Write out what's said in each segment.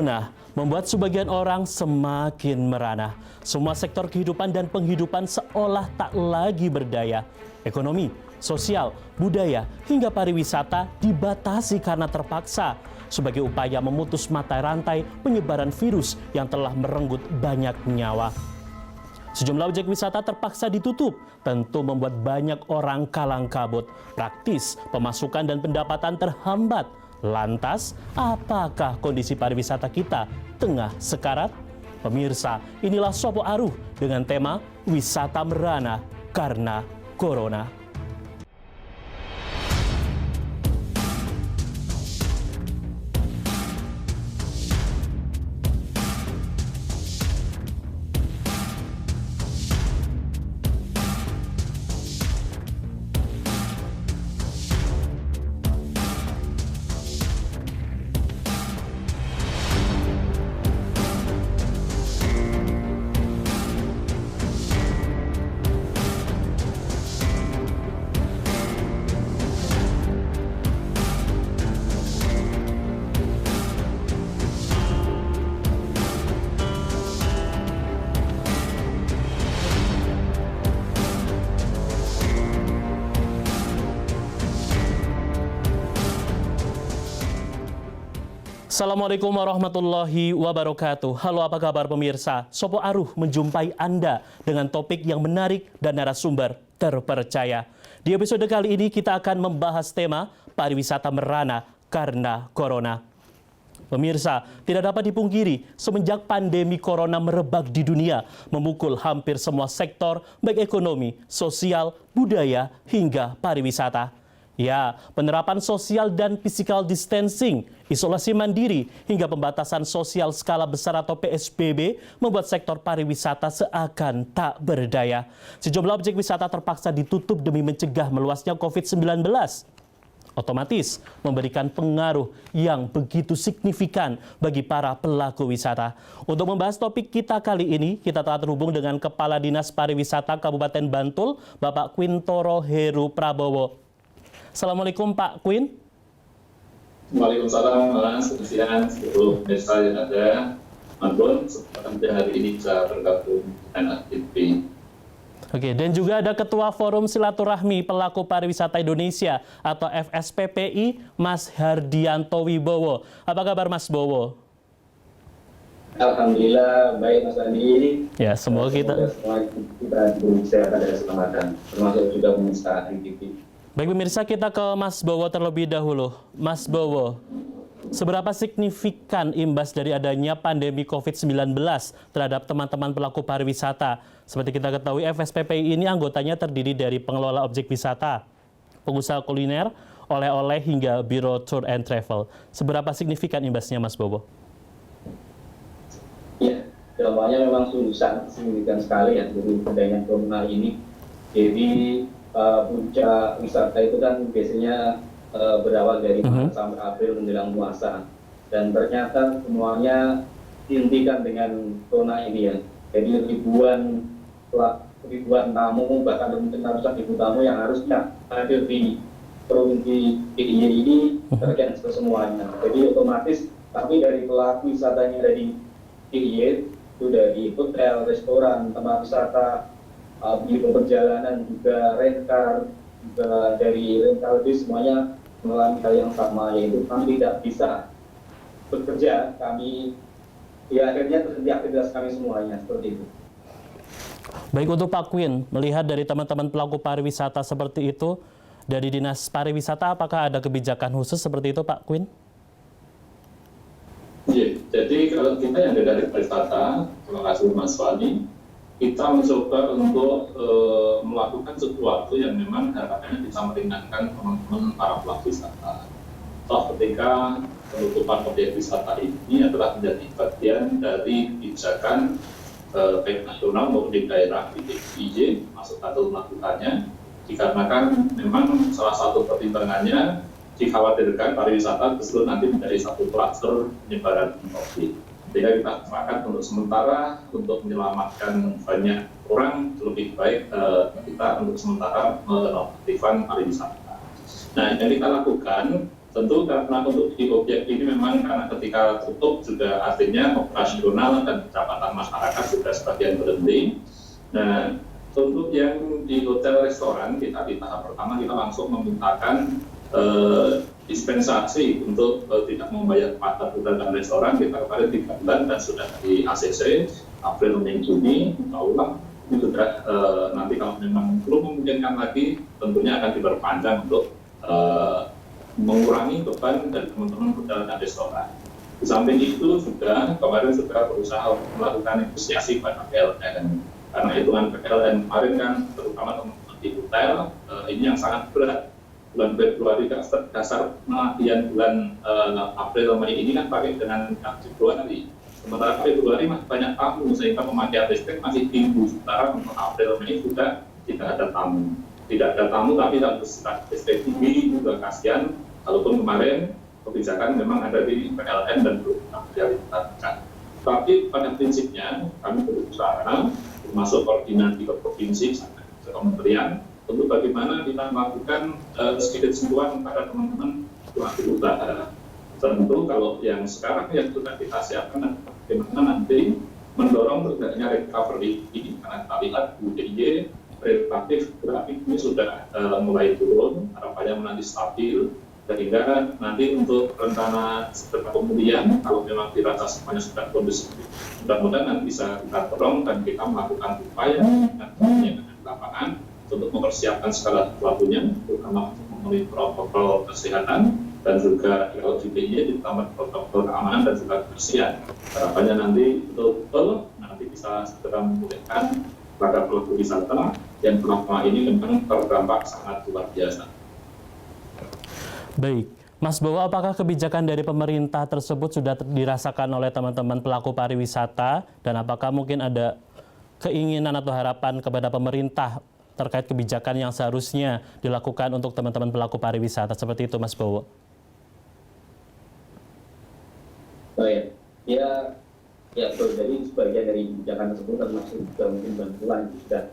Corona membuat sebagian orang semakin merana. Semua sektor kehidupan dan penghidupan seolah tak lagi berdaya. Ekonomi, sosial, budaya, hingga pariwisata dibatasi karena terpaksa sebagai upaya memutus mata rantai penyebaran virus yang telah merenggut banyak nyawa. Sejumlah objek wisata terpaksa ditutup, tentu membuat banyak orang kalang kabut. Praktis, pemasukan dan pendapatan terhambat. Lantas, apakah kondisi pariwisata kita tengah sekarat? Pemirsa, inilah Sopo Aruh dengan tema Wisata Merana Karena Corona. Assalamualaikum warahmatullahi wabarakatuh. Halo, apa kabar pemirsa? Sopo Aruh menjumpai Anda dengan topik yang menarik dan narasumber terpercaya. Di episode kali ini kita akan membahas tema pariwisata merana karena corona. Pemirsa, tidak dapat dipungkiri, semenjak pandemi corona merebak di dunia, memukul hampir semua sektor, baik ekonomi, sosial, budaya, hingga pariwisata. Ya, penerapan sosial dan physical distancing, isolasi mandiri, hingga pembatasan sosial skala besar atau PSBB membuat sektor pariwisata seakan tak berdaya. Sejumlah objek wisata terpaksa ditutup demi mencegah meluasnya COVID-19. Otomatis memberikan pengaruh yang begitu signifikan bagi para pelaku wisata. Untuk membahas topik kita kali ini, kita telah terhubung dengan Kepala Dinas Pariwisata Kabupaten Bantul, Bapak Quintoro Heru Prabowo. Assalamualaikum Pak Quin. Waalaikumsalam Mas, selamat siang seluruh pemirsa yang ada. Mantul, seperti hari ini bisa bergabung dengan ATP. Oke, dan juga ada Ketua Forum Silaturahmi Pelaku Pariwisata Indonesia atau FSPPI, Mas Hardianto Wibowo. Apa kabar Mas Bowo? Alhamdulillah baik Mas Andi. Ya, semoga kita bisa pada kesempatan, termasuk juga pemirsa ATP. Baik pemirsa, kita ke Mas Bowo terlebih dahulu. Mas Bowo, seberapa signifikan imbas dari adanya pandemi COVID-19 terhadap teman-teman pelaku pariwisata? Seperti kita ketahui, FSPPI ini anggotanya terdiri dari pengelola objek wisata, pengusaha kuliner, oleh-oleh, hingga biro tour and travel. Seberapa signifikan imbasnya Mas Bowo? Ya, dampaknya memang sungguh sangat signifikan sekali ya dari adanya corona ini. Jadi puncak wisata itu kan biasanya berawal dari Maret sampai April menjelang puasa, dan ternyata semuanya dihentikan dengan corona ini ya. Jadi ribuan tamu, bahkan mungkin ratusan ribu tamu yang harusnya hadir di provinsi DIY ini tercancel semuanya. Jadi otomatis kami dari pelaku wisatanya dari DIY itu dari hotel, restoran, tempat wisata, biro perjalanan, juga rent-car, juga dari rental bis, semuanya mengalami hal yang sama, yaitu kami tidak bisa bekerja. Kami ya akhirnya terhenti aktivitas kami semuanya, seperti itu. Baik, untuk Pak Quin, melihat dari teman-teman pelaku pariwisata seperti itu, dari Dinas Pariwisata, apakah ada kebijakan khusus seperti itu Pak Quin? Ya, jadi kalau kita yang dari pariwisata, terima kasih Mas Wali, kita mencoba untuk melakukan sesuatu yang memang harapannya bisa meringankan teman-teman para pelaku wisata. Toh ketika penutupan objek wisata ini adalah menjadi bagian dari kebijakan baik nasional maupun di daerah di DIY, masuk atau melakukannya, dikarenakan memang salah satu pertimbangannya dikhawatirkan pariwisata justru nanti menjadi satu kluster penyebaran COVID. Sehingga kita sepakat untuk sementara untuk menyelamatkan banyak orang, lebih baik kita untuk sementara menonaktifkan pariwisata. Nah, yang kita lakukan tentu karena untuk di objek ini memang karena ketika tutup juga artinya operasional dan pendapatan masyarakat sudah sebagian berhenti. Nah, untuk yang di hotel restoran kita di tahap pertama kita langsung memintakan dispensasi untuk tidak membayar pajak hotel dan restoran. Kita kemarin 3 bulan dan sudah di ACC April, Mei, Juni, insya ini sudah nanti kalau memang belum memungkinkan lagi tentunya akan diperpanjang untuk mengurangi beban dari teman-teman hotel dan restoran. Di samping itu juga kemarin sudah berusaha melakukan negosiasi pada PLN. Karena hitungan PLN kemarin kan terutama teman-teman di hotel ini yang sangat berat. Bulan Februari dasar penelitian bulan April Mei ini kan pakai dengan Februari. Sementara Februari masih banyak tamu sehingga pemakaian listrik masih tinggi. Sementara untuk April Mei sudah tidak ada tamu. Tidak ada tamu tapi listrik tinggi juga kasihan. Walaupun kemarin kebijakan memang ada di PLN dan belum direalisasikan. Tapi pada prinsipnya kami berusaha termasuk koordinasi ke provinsi sampai ke kementerian untuk bagaimana kita melakukan sedikit sentuhan pada teman-teman pelaku usaha. Tentu kalau yang sekarang yang sudah kita siapkan bagaimana nanti mendorong terjadinya recovery ini karena kita lihat UDY relatif grafik ini sudah mulai turun, harapannya nanti stabil. Sehingga nanti untuk rencana setelah kemudian kalau memang dirasa semuanya sudah kondusif, mudah-mudahan nanti bisa kita tolong dan kita melakukan upaya di lapangan untuk mempersiapkan segala sesuatunya, terutama memenuhi protokol kesehatan dan juga kalau di PIY ditambah protokol keamanan dan juga kebersihan. Harapannya nanti betul-betul nanti bisa segera memulihkan pada pelaku wisata yang selama ini memang terdampak sangat luar biasa. Baik, Mas Bowo, apakah kebijakan dari pemerintah tersebut sudah dirasakan oleh teman-teman pelaku pariwisata dan apakah mungkin ada keinginan atau harapan kepada pemerintah terkait kebijakan yang seharusnya dilakukan untuk teman-teman pelaku pariwisata seperti itu, Mas Bowo? Oh ya, betul. Jadi sebagian dari kebijakan tersebut termasuk juga mungkin bantuan sudah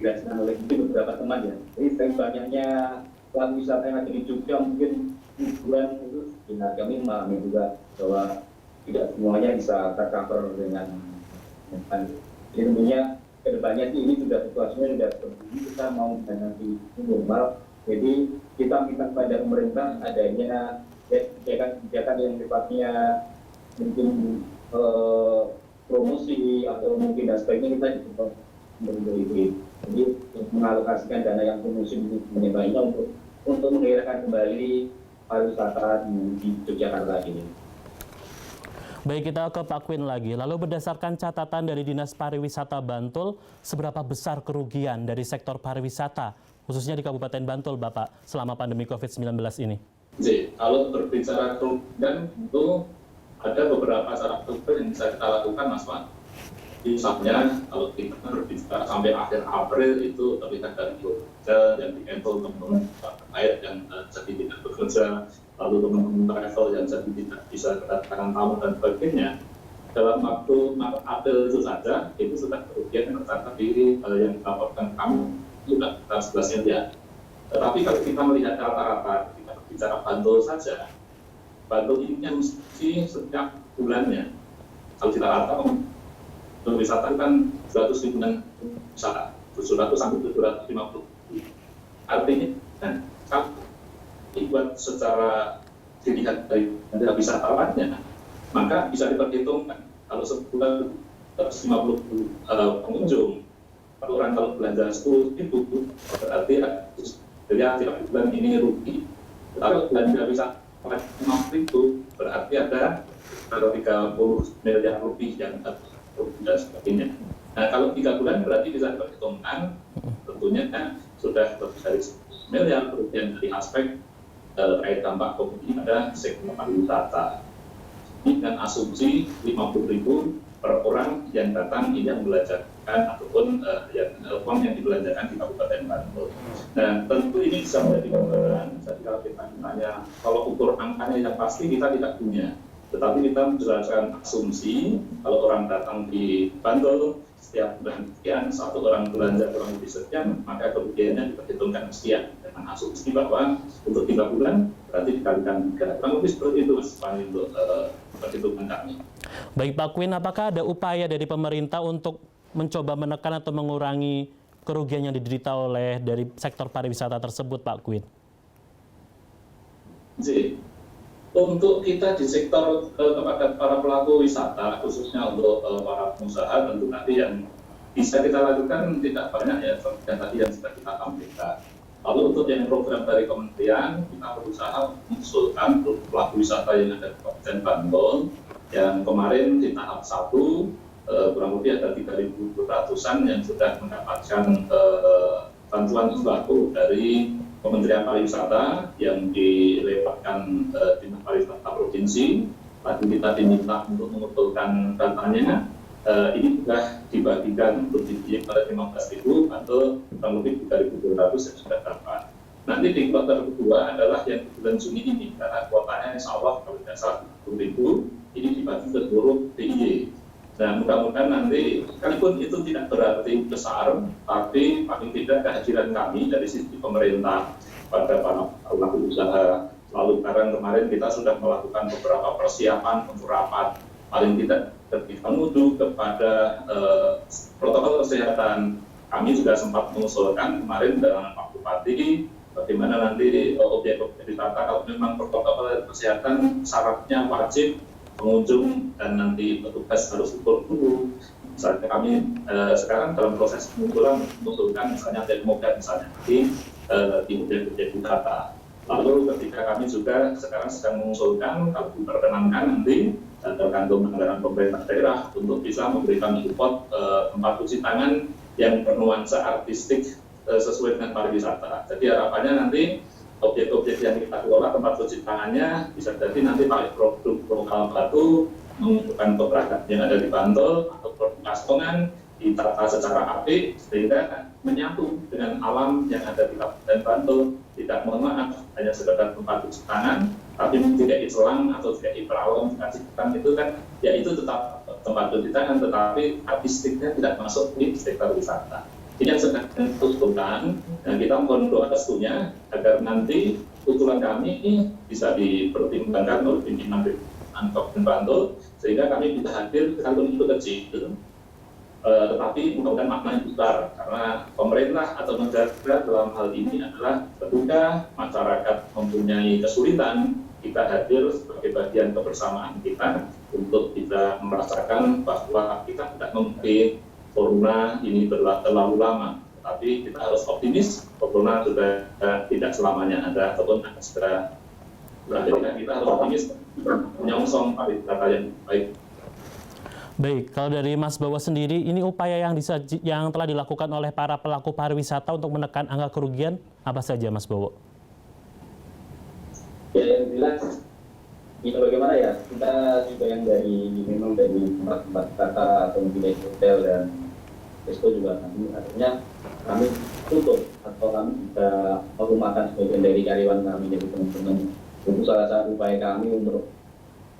dirasakan oleh beberapa teman ya. Jadi banyaknya pelaku wisata yang ada di Jogja mungkin liburan itu benar kami memahami juga bahwa tidak semuanya bisa tercover dengan jadi tentunya kedepannya sih ini sudah situasinya sudah seperti ini, kita mau menghadapi normal, jadi kita minta kepada pemerintah adanya kebijakan yang sifatnya mungkin promosi atau mungkin dan sebagainya kita dibutuhkan untuk jadi mengalokasikan dana yang promosi menyebabnya untuk menggerakkan kembali pariwisata di Yogyakarta ini. Baik, kita ke Pak Queen lagi. Lalu berdasarkan catatan dari Dinas Pariwisata Bantul, seberapa besar kerugian dari sektor pariwisata, khususnya di Kabupaten Bantul, Bapak, selama pandemi COVID-19 ini? Jadi, kalau berbicara kerugian, itu ada beberapa cara kerja yang bisa kita lakukan, Mas Wan. Misalnya, kalau kita berbicara sampai akhir April itu terlihat dari hotel yang di-cancel teman-teman terkait yang jadi tidak bekerja, lalu teman-teman travel yang jadi tidak bisa kedatangan tamu dan sebagainya. Dalam waktu Maret April itu saja, itu sudah kerugian yang tercatat di yang dilaporkan kami sudah 11 miliar. Tetapi kalau kita melihat rata-rata, kita berbicara Bantul saja, Bantul ini yang mesti setiap bulannya, kalau kita rata wisata kan 100 ribuan wisata, 700 sampai 750. Artinya, kalau dibuat secara dilihat dari wisatawannya, maka bisa diperhitungkan kalau sebulan 150 pengunjung, per orang kalau belanja 10 ribu, berarti dia tiap bulan ini rugi. Kalau belanja wisata 5 ribu, berarti ada 30 miliar lebih yang dan sebagainya. Nah, kalau 3 bulan berarti bisa diperhitungkan, tentunya kan sudah lebih dari 10 miliar kerugian dari aspek terkait dampak COVID pada sektor pariwisata. Ini dengan asumsi 50.000 per orang yang datang ini yang belanjakan ataupun uang yang dibelanjakan di Kabupaten Bantul. Nah, tentu ini bisa menjadi gambaran. Jadi kalau kita tanya, kalau ukur angkanya yang pasti kita tidak punya. tetapi kita berdasarkan asumsi kalau orang datang di Bantul setiap bulan sekian, satu orang belanja kurang lebih sekian, maka kerugiannya diperhitungkan sekian dengan asumsi bahwa untuk 3 bulan berarti dikalikan 3. Kurang lebih seperti itu Mas Fani untuk perhitungan kami. Baik Pak Kwin, apakah ada upaya dari pemerintah untuk mencoba menekan atau mengurangi kerugian yang diderita oleh dari sektor pariwisata tersebut Pak Kwin? Untuk kita di sektor kepada para pelaku wisata, khususnya untuk para pengusaha, tentu nanti yang bisa kita lakukan tidak banyak ya, seperti yang tadi yang sudah kita tampilkan. Lalu untuk yang program dari kementerian, kita berusaha mengusulkan untuk pelaku wisata yang ada di Kabupaten Bantul, yang kemarin di tahap 1, kurang lebih ada 3.200-an yang sudah mendapatkan bantuan sembako dari Kementerian Pariwisata yang dilewatkan Dinas Pariwisata Provinsi. Tadi kita diminta untuk mengumpulkan datanya. Ini sudah dibagikan untuk pada 15.000 atau kurang lebih 3.200 yang sudah dapat. Nanti di kuartal kedua adalah yang di bulan Juni ini, karena kuotanya insya Allah kalau tidak salah 10.000, ini dibagi ke seluruh DIY. Nah, mudah-mudahan nanti, sekalipun itu tidak berarti besar, tapi paling tidak kehadiran kami dari sisi pemerintah pada para pelaku usaha. Lalu kemarin kita sudah melakukan beberapa persiapan untuk rapat, paling tidak kita menuju kepada protokol kesehatan. Kami juga sempat mengusulkan kemarin dengan Pak Bupati, bagaimana nanti objek-objek wisata kalau memang protokol kesehatan syaratnya wajib pengunjung dan nanti petugas harus ukur dulu. Misalnya kami sekarang dalam proses pengumpulan mengusulkan misalnya termogan misalnya di objek-objek wisata. Lalu ketika kami juga sekarang sedang mengusulkan kalau diperkenankan nanti tergantung anggaran pemerintah daerah untuk bisa memberikan support tempat cuci tangan yang bernuansa artistik sesuai dengan pariwisata. Jadi harapannya nanti objek-objek yang kita kelola tempat cuci tangannya bisa jadi nanti pakai produk lokal batu, mengumpulkan produk yang ada di Bantul atau produk Kastongan ditata secara apik sehingga menyatu dengan alam yang ada di Kabupaten Bantul. Tidak, mohon maaf, hanya sekedar tempat cuci tangan, tapi tidak selang atau tidak peralon kasih tangan itu kan, ya itu tetap tempat cuci tangan, tetapi artistiknya tidak masuk di sektor wisata. Ini yang sedang diusulkan, dan kita mohon doa restunya agar nanti usulan kami bisa dipertimbangkan oleh pimpinan Kabupaten Bantul, sehingga kami bisa hadir kalau itu kecil, tetapi mudah-mudahan maknanya besar, karena pemerintah atau negara dalam hal ini adalah ketika masyarakat mempunyai kesulitan, kita hadir sebagai bagian kebersamaan kita untuk kita merasakan bahwa kita tidak mungkin corona ini terlalu lama, tapi kita harus optimis. Corona sudah tidak selamanya ada ataupun akan segera berakhir. Kita harus optimis menyongsong pariwisata yang baik. Baik, kalau dari Mas Bowo sendiri, ini upaya yang telah dilakukan oleh para pelaku pariwisata untuk menekan angka kerugian apa saja, Mas Bowo? Ya, yang jelas, kita bagaimana ya, kita juga yang memang dari tempat-tempat wisata atau mungkin hotel dan resto juga artinya kami tutup atau kami bisa merumahkan sebagian dari karyawan kami, jadi teman-teman. Itu salah satu upaya kami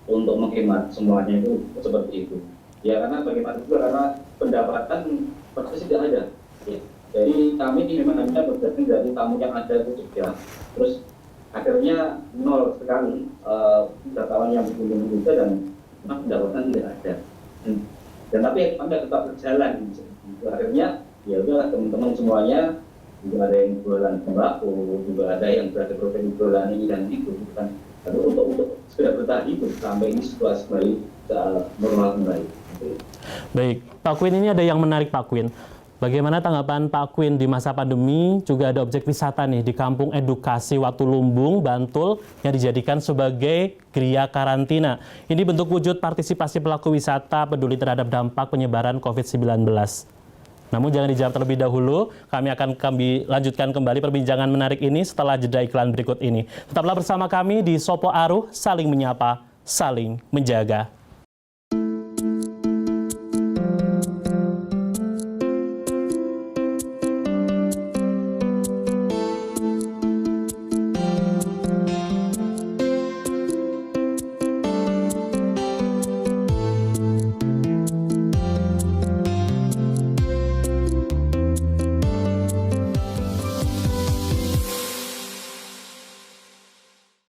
untuk menghemat semuanya itu seperti itu. Ya karena bagaimana juga karena pendapatan pasti tidak ada. Ya. Jadi kami ini memang hanya bergantung dari tamu yang ada itu saja. Terus akhirnya nol sekali wisatawan yang berkunjung juga dan pendapatan tidak ada. Dan tapi kami tetap berjalan. Akhirnya ya udah teman-teman semuanya juga ada yang jualan sembako, juga ada yang berada profesi jualan ini dan itu kan. Untuk segera bertahan itu sampai ini situasi kembali normal kembali. Baik, Pak Kwin, ini ada yang menarik Pak Kwin. Bagaimana tanggapan Pak Kwin di masa pandemi juga ada objek wisata nih di Kampung Edukasi Watulumbung, Bantul yang dijadikan sebagai gria karantina. Ini bentuk wujud partisipasi pelaku wisata peduli terhadap dampak penyebaran COVID-19. Namun jangan dijawab terlebih dahulu, kami akan lanjutkan kembali perbincangan menarik ini setelah jeda iklan berikut ini. Tetaplah bersama kami di Sopo Aruh, saling menyapa, saling menjaga.